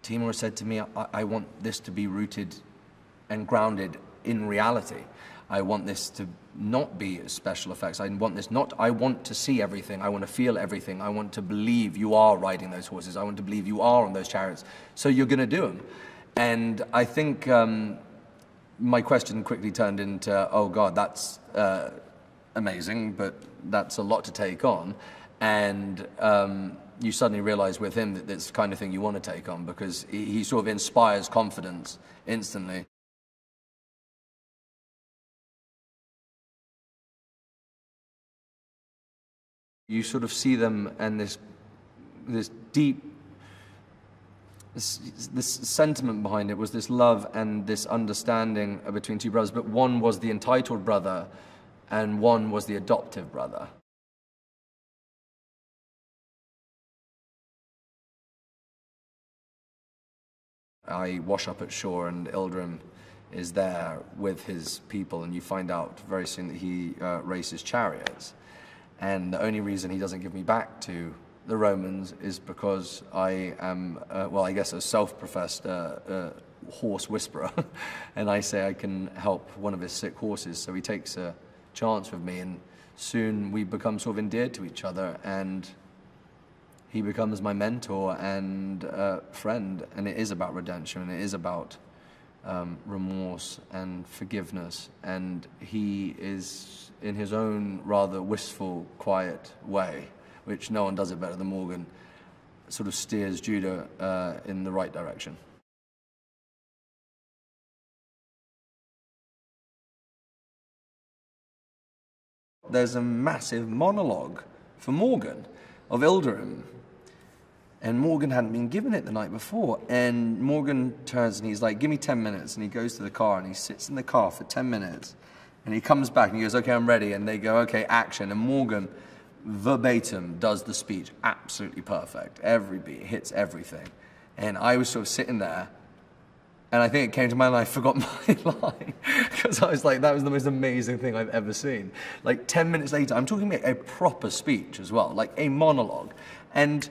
Timur said to me, I want this to be rooted and grounded in reality. I want this to not be special effects. I want to see everything. I want to feel everything. I want to believe you are riding those horses. I want to believe you are on those chariots. So you're going to do them. And I think my question quickly turned into, oh God, that's amazing, but that's a lot to take on. And you suddenly realize with him that it's the kind of thing you want to take on, because he sort of inspires confidence instantly. You sort of see them and this deep, this sentiment behind it was this love and this understanding between two brothers, but one was the entitled brother and one was the adoptive brother. I wash up at shore and Ildrim is there with his people, and you find out very soon that he races chariots. And the only reason he doesn't give me back to the Romans is because I am, well, I guess a self-professed horse whisperer. And I say I can help one of his sick horses. So he takes a chance with me, and soon we become sort of endeared to each other. And he becomes my mentor and friend. And it is about redemption, and it is about remorse and forgiveness. And he is, in his own rather wistful, quiet way, which no one does it better than Morgan, sort of steers Judah in the right direction. There's a massive monologue for Morgan of Ildrim, and Morgan hadn't been given it the night before, and Morgan turns and he's like, give me 10 minutes, and he goes to the car and he sits in the car for 10 minutes, and he comes back and he goes, okay, I'm ready, and they go, okay, action, and Morgan verbatim does the speech absolutely perfect. Every beat hits everything. And I was sort of sitting there, and I think it came to mind and I forgot my line, because I was like, that was the most amazing thing I've ever seen. Like 10 minutes later, I'm talking about a proper speech as well, like a monologue, and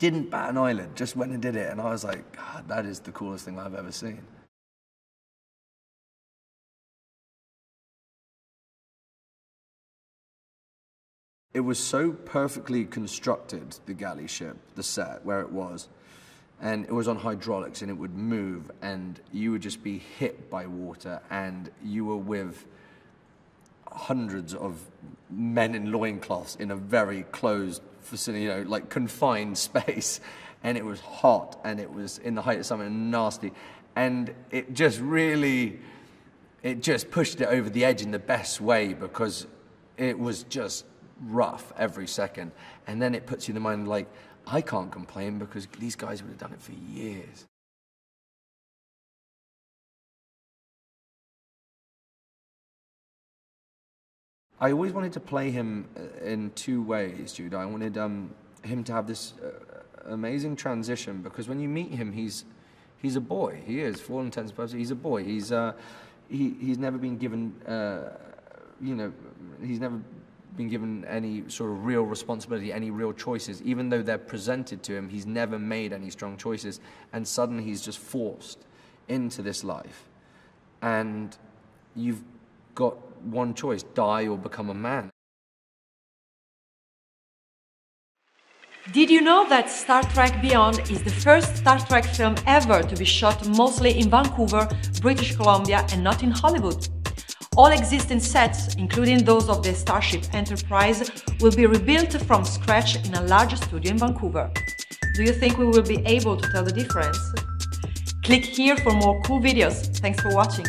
didn't bat an eyelid, just went and did it, and I was like, God, that is the coolest thing I've ever seen. It was so perfectly constructed, the galley ship, the set, where it was. And it was on hydraulics, and it would move, and you would just be hit by water, and you were with hundreds of men in loincloths in a very closed facility, you know, like confined space. And it was hot, and it was in the height of summer and nasty. And it just really, it just pushed it over the edge in the best way, because it was just rough every second. And then it puts you in the mind like, I can't complain because these guys would have done it for years. I always wanted to play him in two ways, Judah. I wanted him to have this amazing transition, because when you meet him, he's a boy. He is, for all intents and purposes, he's a boy. He's never been given, you know, he's never been given any sort of real responsibility, any real choices. Even though they're presented to him, he's never made any strong choices. And suddenly he's just forced into this life. And you've got one choice, die or become a man. Did you know that Star Trek Beyond is the first Star Trek film ever to be shot mostly in Vancouver, British Columbia, and not in Hollywood? All existing sets, including those of the Starship Enterprise, will be rebuilt from scratch in a large studio in Vancouver. Do you think we will be able to tell the difference? Click here for more cool videos. Thanks for watching.